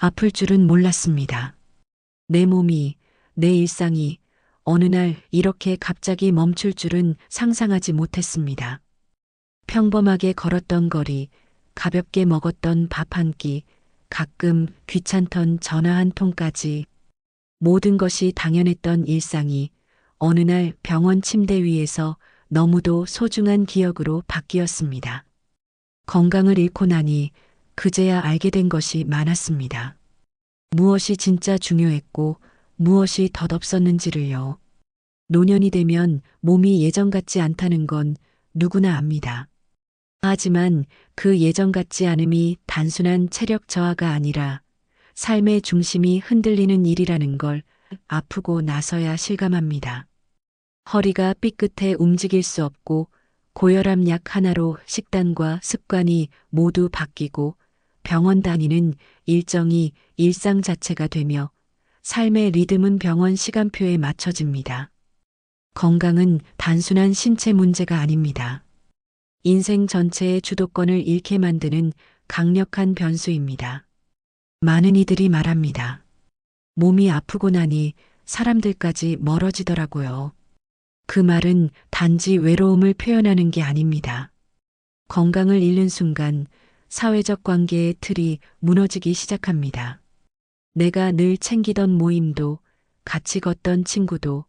아플 줄은 몰랐습니다. 내 몸이, 내 일상이 어느 날 이렇게 갑자기 멈출 줄은 상상하지 못했습니다. 평범하게 걸었던 거리, 가볍게 먹었던 밥 한 끼, 가끔 귀찮던 전화 한 통까지 모든 것이 당연했던 일상이 어느 날 병원 침대 위에서 너무도 소중한 기억으로 바뀌었습니다. 건강을 잃고 나니 그제야 알게 된 것이 많았습니다. 무엇이 진짜 중요했고 무엇이 덧없었는지를요. 노년이 되면 몸이 예전 같지 않다는 건 누구나 압니다. 하지만 그 예전 같지 않음이 단순한 체력 저하가 아니라 삶의 중심이 흔들리는 일이라는 걸 아프고 나서야 실감합니다. 허리가 삐끗해 움직일 수 없고 고혈압 약 하나로 식단과 습관이 모두 바뀌고 병원 다니는 일정이 일상 자체가 되며 삶의 리듬은 병원 시간표에 맞춰집니다. 건강은 단순한 신체 문제가 아닙니다. 인생 전체의 주도권을 잃게 만드는 강력한 변수입니다. 많은 이들이 말합니다. 몸이 아프고 나니 사람들까지 멀어지더라고요. 그 말은 단지 외로움을 표현하는 게 아닙니다. 건강을 잃는 순간 사회적 관계의 틀이 무너지기 시작합니다. 내가 늘 챙기던 모임도, 같이 걷던 친구도,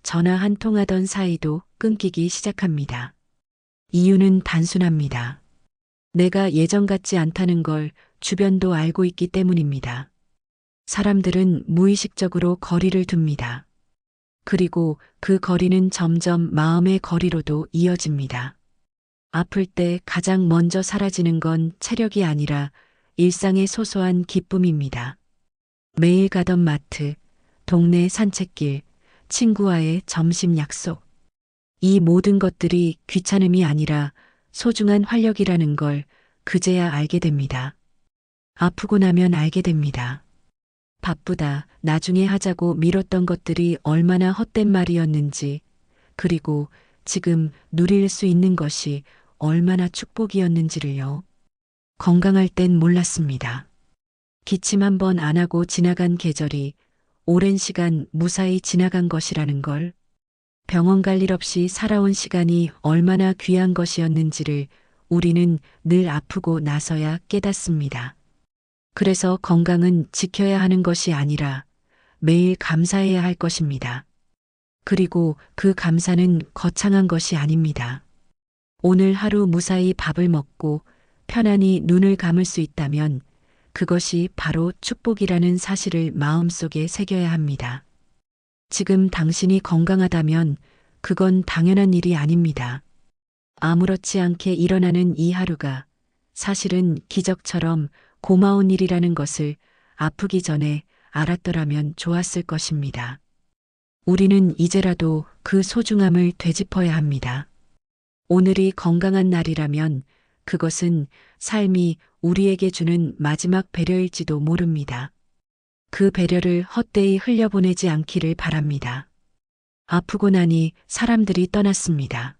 전화 한 통하던 사이도 끊기기 시작합니다. 이유는 단순합니다. 내가 예전 같지 않다는 걸 주변도 알고 있기 때문입니다. 사람들은 무의식적으로 거리를 둡니다. 그리고 그 거리는 점점 마음의 거리로도 이어집니다. 아플 때 가장 먼저 사라지는 건 체력이 아니라 일상의 소소한 기쁨입니다. 매일 가던 마트, 동네 산책길, 친구와의 점심 약속. 이 모든 것들이 귀찮음이 아니라 소중한 활력이라는 걸 그제야 알게 됩니다. 아프고 나면 알게 됩니다. 바쁘다, 나중에 하자고 미뤘던 것들이 얼마나 헛된 말이었는지, 그리고 지금 누릴 수 있는 것이 얼마나 축복이었는지를요. 건강할 땐 몰랐습니다. 기침 한 번 안 하고 지나간 계절이 오랜 시간 무사히 지나간 것이라는 걸, 병원 갈 일 없이 살아온 시간이 얼마나 귀한 것이었는지를 우리는 늘 아프고 나서야 깨닫습니다. 그래서 건강은 지켜야 하는 것이 아니라 매일 감사해야 할 것입니다. 그리고 그 감사는 거창한 것이 아닙니다. 오늘 하루 무사히 밥을 먹고 편안히 눈을 감을 수 있다면 그것이 바로 축복이라는 사실을 마음속에 새겨야 합니다. 지금 당신이 건강하다면 그건 당연한 일이 아닙니다. 아무렇지 않게 일어나는 이 하루가 사실은 기적처럼 고마운 일이라는 것을 아프기 전에 알았더라면 좋았을 것입니다. 우리는 이제라도 그 소중함을 되짚어야 합니다. 오늘이 건강한 날이라면 그것은 삶이 우리에게 주는 마지막 배려일지도 모릅니다. 그 배려를 헛되이 흘려보내지 않기를 바랍니다. 아프고 나니 사람들이 떠났습니다.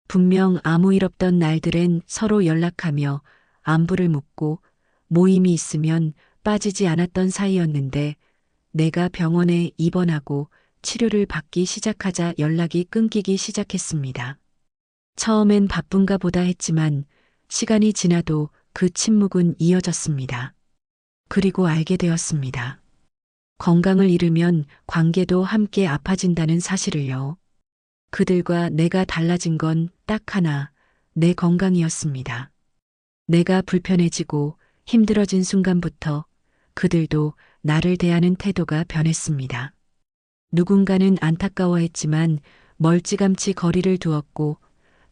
분명 아무 일 없던 날들엔 서로 연락하며 안부를 묻고 모임이 있으면 빠지지 않았던 사이였는데 내가 병원에 입원하고 치료를 받기 시작하자 연락이 끊기기 시작했습니다. 처음엔 바쁜가 보다 했지만 시간이 지나도 그 침묵은 이어졌습니다. 그리고 알게 되었습니다. 건강을 잃으면 관계도 함께 아파진다는 사실을요. 그들과 내가 달라진 건 딱 하나, 내 건강이었습니다. 내가 불편해지고 힘들어진 순간부터 그들도 나를 대하는 태도가 변했습니다. 누군가는 안타까워했지만 멀찌감치 거리를 두었고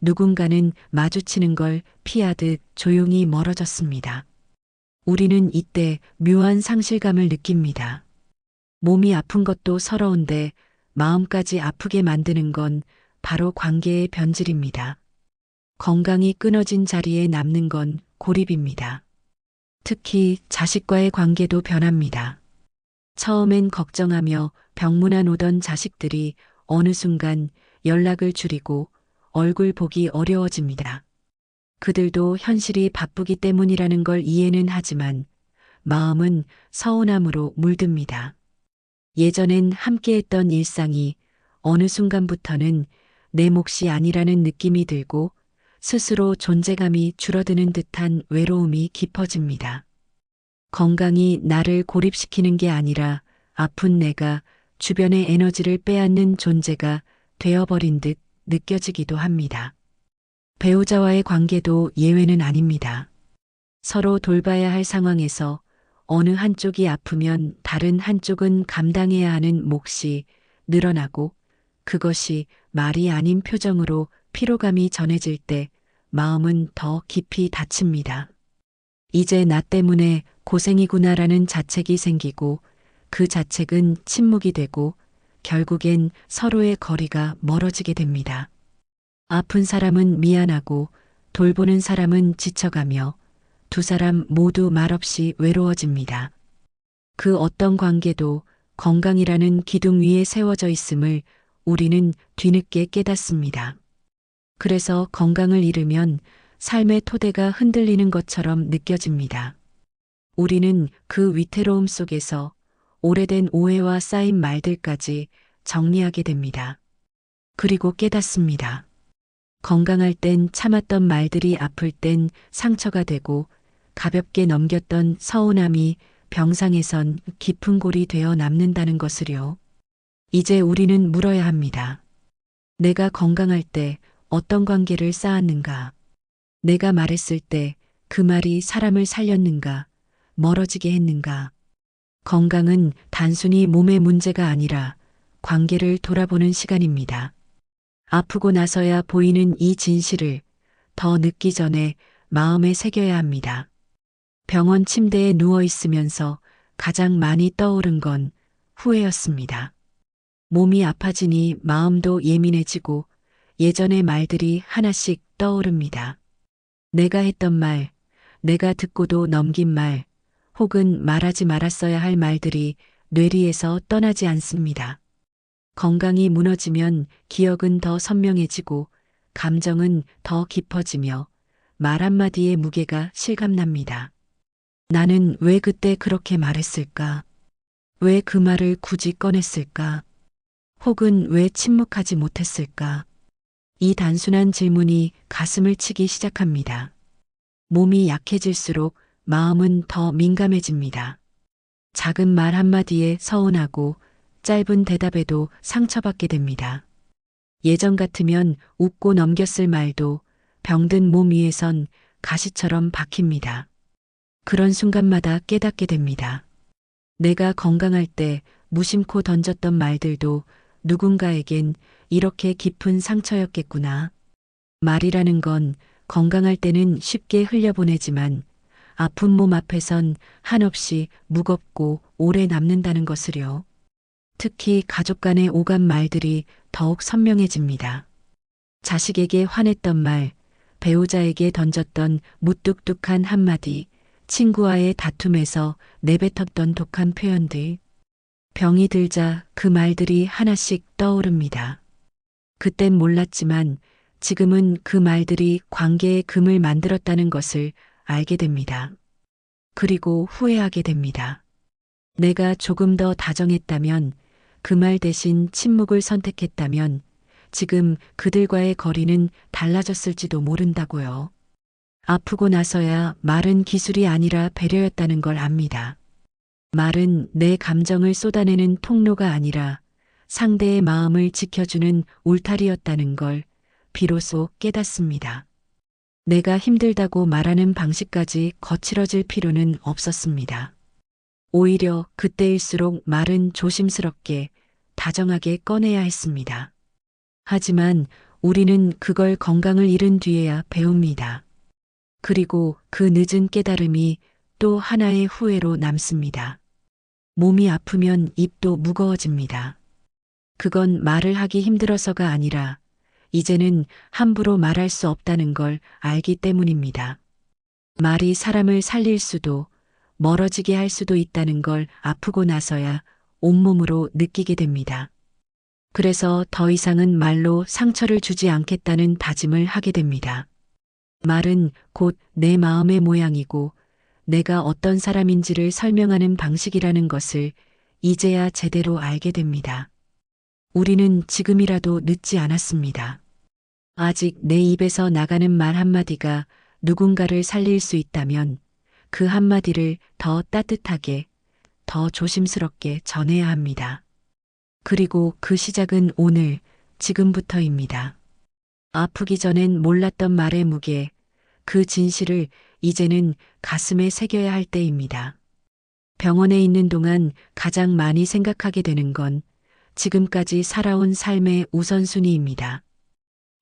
누군가는 마주치는 걸 피하듯 조용히 멀어졌습니다. 우리는 이때 묘한 상실감을 느낍니다. 몸이 아픈 것도 서러운데 마음까지 아프게 만드는 건 바로 관계의 변질입니다. 건강이 끊어진 자리에 남는 건 고립입니다. 특히 자식과의 관계도 변합니다. 처음엔 걱정하며 병문안 오던 자식들이 어느 순간 연락을 줄이고 얼굴 보기 어려워집니다. 그들도 현실이 바쁘기 때문이라는 걸 이해는 하지만 마음은 서운함으로 물듭니다. 예전엔 함께했던 일상이 어느 순간부터는 내 몫이 아니라는 느낌이 들고 스스로 존재감이 줄어드는 듯한 외로움이 깊어집니다. 건강이 나를 고립시키는 게 아니라 아픈 내가 주변의 에너지를 빼앗는 존재가 되어버린 듯 느껴지기도 합니다. 배우자와의 관계도 예외는 아닙니다. 서로 돌봐야 할 상황에서 어느 한쪽이 아프면 다른 한쪽은 감당해야 하는 몫이 늘어나고 그것이 말이 아닌 표정으로 피로감이 전해질 때 마음은 더 깊이 다칩니다. 이제 나 때문에 고생이구나라는 자책이 생기고 그 자책은 침묵이 되고 결국엔 서로의 거리가 멀어지게 됩니다. 아픈 사람은 미안하고 돌보는 사람은 지쳐가며 두 사람 모두 말없이 외로워집니다. 그 어떤 관계도 건강이라는 기둥 위에 세워져 있음을 우리는 뒤늦게 깨닫습니다. 그래서 건강을 잃으면 삶의 토대가 흔들리는 것처럼 느껴집니다. 우리는 그 위태로움 속에서 오래된 오해와 쌓인 말들까지 정리하게 됩니다. 그리고 깨닫습니다. 건강할 땐 참았던 말들이 아플 땐 상처가 되고 가볍게 넘겼던 서운함이 병상에선 깊은 골이 되어 남는다는 것을요. 이제 우리는 물어야 합니다. 내가 건강할 때 어떤 관계를 쌓았는가? 내가 말했을 때 그 말이 사람을 살렸는가? 멀어지게 했는가? 건강은 단순히 몸의 문제가 아니라 관계를 돌아보는 시간입니다. 아프고 나서야 보이는 이 진실을 더 늦기 전에 마음에 새겨야 합니다. 병원 침대에 누워 있으면서 가장 많이 떠오른 건 후회였습니다. 몸이 아파지니 마음도 예민해지고 예전의 말들이 하나씩 떠오릅니다. 내가 했던 말, 내가 듣고도 넘긴 말, 혹은 말하지 말았어야 할 말들이 뇌리에서 떠나지 않습니다. 건강이 무너지면 기억은 더 선명해지고 감정은 더 깊어지며 말 한마디의 무게가 실감납니다. 나는 왜 그때 그렇게 말했을까? 왜 그 말을 굳이 꺼냈을까? 혹은 왜 침묵하지 못했을까? 이 단순한 질문이 가슴을 치기 시작합니다. 몸이 약해질수록 마음은 더 민감해집니다. 작은 말 한마디에 서운하고 짧은 대답에도 상처받게 됩니다. 예전 같으면 웃고 넘겼을 말도 병든 몸 위에선 가시처럼 박힙니다. 그런 순간마다 깨닫게 됩니다. 내가 건강할 때 무심코 던졌던 말들도 누군가에겐 이렇게 깊은 상처였겠구나. 말이라는 건 건강할 때는 쉽게 흘려보내지만 아픈 몸 앞에선 한없이 무겁고 오래 남는다는 것을요. 특히 가족 간의 오간 말들이 더욱 선명해집니다. 자식에게 화냈던 말, 배우자에게 던졌던 무뚝뚝한 한마디, 친구와의 다툼에서 내뱉었던 독한 표현들. 병이 들자 그 말들이 하나씩 떠오릅니다. 그땐 몰랐지만 지금은 그 말들이 관계의 금을 만들었다는 것을 알게 됩니다. 그리고 후회하게 됩니다. 내가 조금 더 다정했다면, 그 말 대신 침묵을 선택했다면 지금 그들과의 거리는 달라졌을지도 모른다고요. 아프고 나서야 말은 기술이 아니라 배려였다는 걸 압니다. 말은 내 감정을 쏟아내는 통로가 아니라 상대의 마음을 지켜주는 울타리였다는 걸 비로소 깨닫습니다. 내가 힘들다고 말하는 방식까지 거칠어질 필요는 없었습니다. 오히려 그때일수록 말은 조심스럽게, 다정하게 꺼내야 했습니다. 하지만 우리는 그걸 건강을 잃은 뒤에야 배웁니다. 그리고 그 늦은 깨달음이 또 하나의 후회로 남습니다. 몸이 아프면 입도 무거워집니다. 그건 말을 하기 힘들어서가 아니라 이제는 함부로 말할 수 없다는 걸 알기 때문입니다. 말이 사람을 살릴 수도 멀어지게 할 수도 있다는 걸 아프고 나서야 온몸으로 느끼게 됩니다. 그래서 더 이상은 말로 상처를 주지 않겠다는 다짐을 하게 됩니다. 말은 곧 내 마음의 모양이고 내가 어떤 사람인지를 설명하는 방식이라는 것을 이제야 제대로 알게 됩니다. 우리는 지금이라도 늦지 않았습니다. 아직 내 입에서 나가는 말 한마디가 누군가를 살릴 수 있다면 그 한마디를 더 따뜻하게, 더 조심스럽게 전해야 합니다. 그리고 그 시작은 오늘, 지금부터입니다. 아프기 전엔 몰랐던 말의 무게, 그 진실을 이제는 가슴에 새겨야 할 때입니다. 병원에 있는 동안 가장 많이 생각하게 되는 건 지금까지 살아온 삶의 우선순위입니다.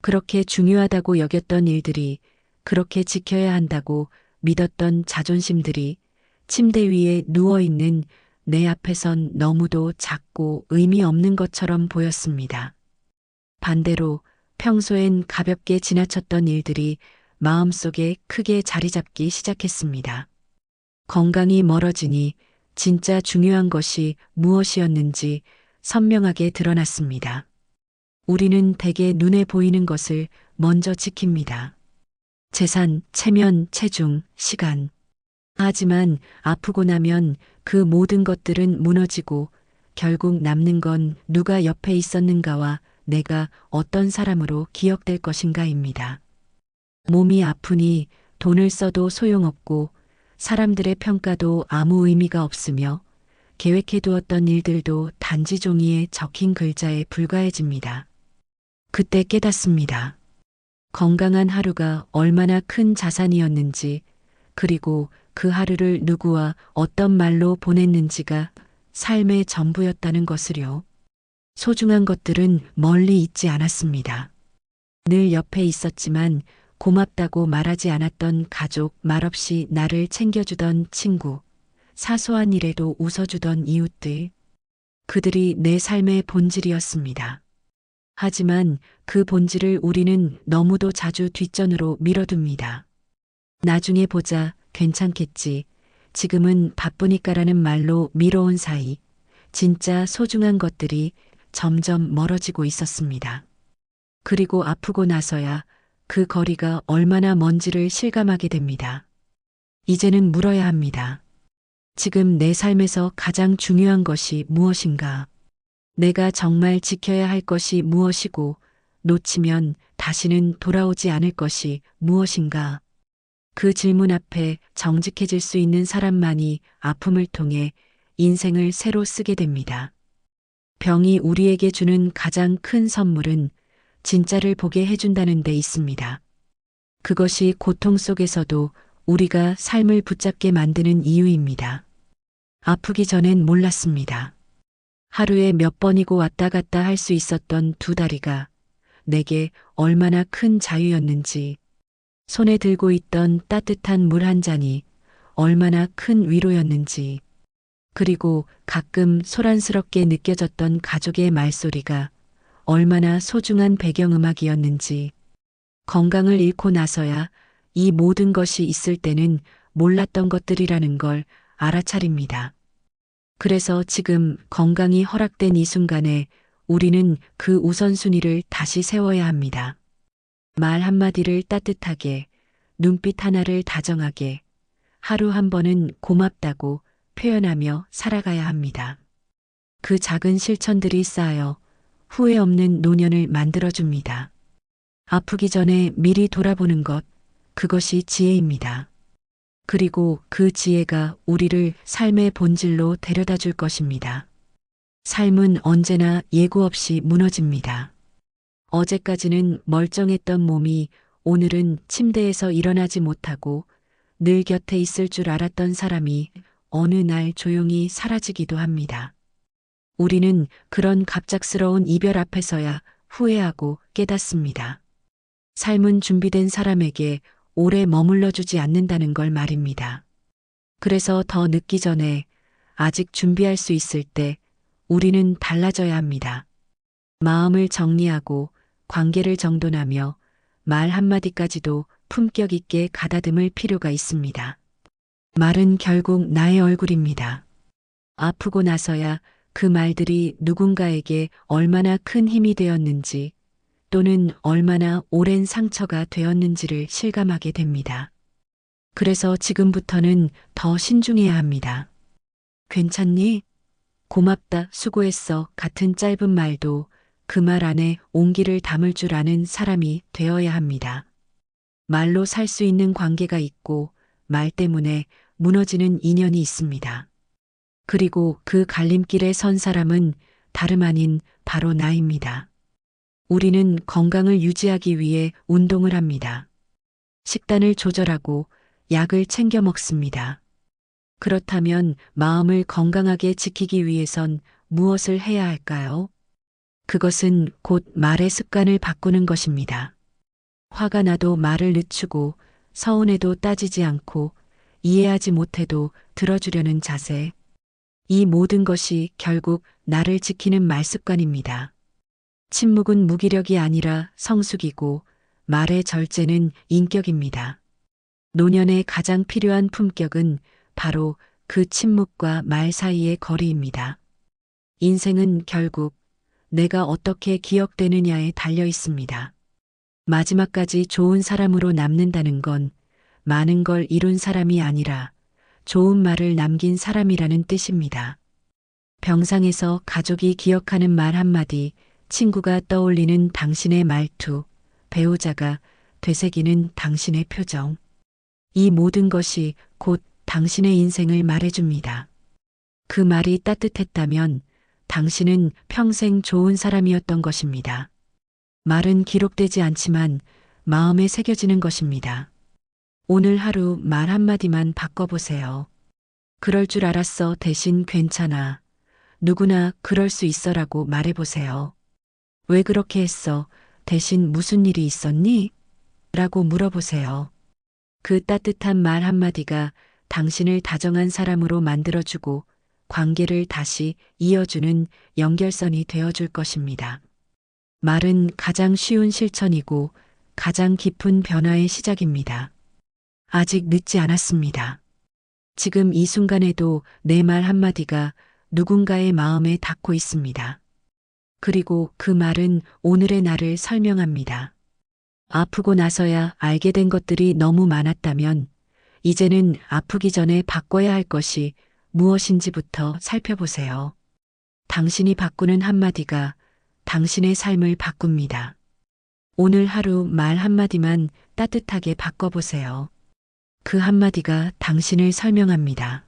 그렇게 중요하다고 여겼던 일들이, 그렇게 지켜야 한다고 믿었던 자존심들이 침대 위에 누워있는 내 앞에선 너무도 작고 의미 없는 것처럼 보였습니다. 반대로 평소엔 가볍게 지나쳤던 일들이 마음속에 크게 자리 잡기 시작했습니다. 건강이 멀어지니 진짜 중요한 것이 무엇이었는지 선명하게 드러났습니다. 우리는 대개 눈에 보이는 것을 먼저 지킵니다. 재산, 체면, 체중, 시간. 하지만 아프고 나면 그 모든 것들은 무너지고 결국 남는 건 누가 옆에 있었는가와 내가 어떤 사람으로 기억될 것인가입니다. 몸이 아프니 돈을 써도 소용없고 사람들의 평가도 아무 의미가 없으며 계획해두었던 일들도 단지 종이에 적힌 글자에 불과해집니다. 그때 깨닫습니다. 건강한 하루가 얼마나 큰 자산이었는지, 그리고 그 하루를 누구와 어떤 말로 보냈는지가 삶의 전부였다는 것을요. 소중한 것들은 멀리 있지 않았습니다. 늘 옆에 있었지만 고맙다고 말하지 않았던 가족, 말없이 나를 챙겨주던 친구, 사소한 일에도 웃어주던 이웃들, 그들이 내 삶의 본질이었습니다. 하지만 그 본질을 우리는 너무도 자주 뒷전으로 밀어둡니다. 나중에 보자, 괜찮겠지, 지금은 바쁘니까라는 말로 미뤄온 사이 진짜 소중한 것들이 점점 멀어지고 있었습니다. 그리고 아프고 나서야 그 거리가 얼마나 먼지를 실감하게 됩니다. 이제는 물어야 합니다. 지금 내 삶에서 가장 중요한 것이 무엇인가? 내가 정말 지켜야 할 것이 무엇이고 놓치면 다시는 돌아오지 않을 것이 무엇인가? 그 질문 앞에 정직해질 수 있는 사람만이 아픔을 통해 인생을 새로 쓰게 됩니다. 병이 우리에게 주는 가장 큰 선물은 진짜를 보게 해준다는 데 있습니다. 그것이 고통 속에서도 우리가 삶을 붙잡게 만드는 이유입니다. 아프기 전엔 몰랐습니다. 하루에 몇 번이고 왔다 갔다 할 수 있었던 두 다리가 내게 얼마나 큰 자유였는지, 손에 들고 있던 따뜻한 물 한 잔이 얼마나 큰 위로였는지, 그리고 가끔 소란스럽게 느껴졌던 가족의 말소리가 얼마나 소중한 배경음악이었는지, 건강을 잃고 나서야 이 모든 것이 있을 때는 몰랐던 것들이라는 걸 알아차립니다. 그래서 지금 건강이 허락된 이 순간에 우리는 그 우선순위를 다시 세워야 합니다. 말 한마디를 따뜻하게, 눈빛 하나를 다정하게, 하루 한 번은 고맙다고 표현하며 살아가야 합니다. 그 작은 실천들이 쌓여 후회 없는 노년을 만들어줍니다. 아프기 전에 미리 돌아보는 것, 그것이 지혜입니다. 그리고 그 지혜가 우리를 삶의 본질로 데려다 줄 것입니다. 삶은 언제나 예고 없이 무너집니다. 어제까지는 멀쩡했던 몸이 오늘은 침대에서 일어나지 못하고 늘 곁에 있을 줄 알았던 사람이 어느 날 조용히 사라지기도 합니다. 우리는 그런 갑작스러운 이별 앞에서야 후회하고 깨닫습니다. 삶은 준비된 사람에게 오래 머물러 주지 않는다는 걸 말입니다. 그래서 더 늦기 전에, 아직 준비할 수 있을 때 우리는 달라져야 합니다. 마음을 정리하고 관계를 정돈하며 말 한마디까지도 품격 있게 가다듬을 필요가 있습니다. 말은 결국 나의 얼굴입니다. 아프고 나서야 그 말들이 누군가에게 얼마나 큰 힘이 되었는지, 또는 얼마나 오랜 상처가 되었는지를 실감하게 됩니다. 그래서 지금부터는 더 신중해야 합니다. 괜찮니? 고맙다, 수고했어. 같은 짧은 말도 그 말 안에 온기를 담을 줄 아는 사람이 되어야 합니다. 말로 살 수 있는 관계가 있고 말 때문에 무너지는 인연이 있습니다. 그리고 그 갈림길에 선 사람은 다름 아닌 바로 나입니다. 우리는 건강을 유지하기 위해 운동을 합니다. 식단을 조절하고 약을 챙겨 먹습니다. 그렇다면 마음을 건강하게 지키기 위해선 무엇을 해야 할까요? 그것은 곧 말의 습관을 바꾸는 것입니다. 화가 나도 말을 늦추고 서운해도 따지지 않고 이해하지 못해도 들어주려는 자세. 이 모든 것이 결국 나를 지키는 말습관입니다. 침묵은 무기력이 아니라 성숙이고 말의 절제는 인격입니다. 노년에 가장 필요한 품격은 바로 그 침묵과 말 사이의 거리입니다. 인생은 결국 내가 어떻게 기억되느냐에 달려 있습니다. 마지막까지 좋은 사람으로 남는다는 건 많은 걸 이룬 사람이 아니라 좋은 말을 남긴 사람이라는 뜻입니다. 병상에서 가족이 기억하는 말 한마디, 친구가 떠올리는 당신의 말투, 배우자가 되새기는 당신의 표정. 이 모든 것이 곧 당신의 인생을 말해줍니다. 그 말이 따뜻했다면 당신은 평생 좋은 사람이었던 것입니다. 말은 기록되지 않지만 마음에 새겨지는 것입니다. 오늘 하루 말 한마디만 바꿔보세요. 그럴 줄 알았어 대신 괜찮아. 누구나 그럴 수 있어라고 말해보세요. 왜 그렇게 했어? 대신 무슨 일이 있었니? 라고 물어보세요. 그 따뜻한 말 한마디가 당신을 다정한 사람으로 만들어주고 관계를 다시 이어주는 연결선이 되어줄 것입니다. 말은 가장 쉬운 실천이고 가장 깊은 변화의 시작입니다. 아직 늦지 않았습니다. 지금 이 순간에도 내 말 한마디가 누군가의 마음에 닿고 있습니다. 그리고 그 말은 오늘의 나를 설명합니다. 아프고 나서야 알게 된 것들이 너무 많았다면 이제는 아프기 전에 바꿔야 할 것이 무엇인지부터 살펴보세요. 당신이 바꾸는 한마디가 당신의 삶을 바꿉니다. 오늘 하루 말 한마디만 따뜻하게 바꿔보세요. 그 한마디가 당신을 설명합니다.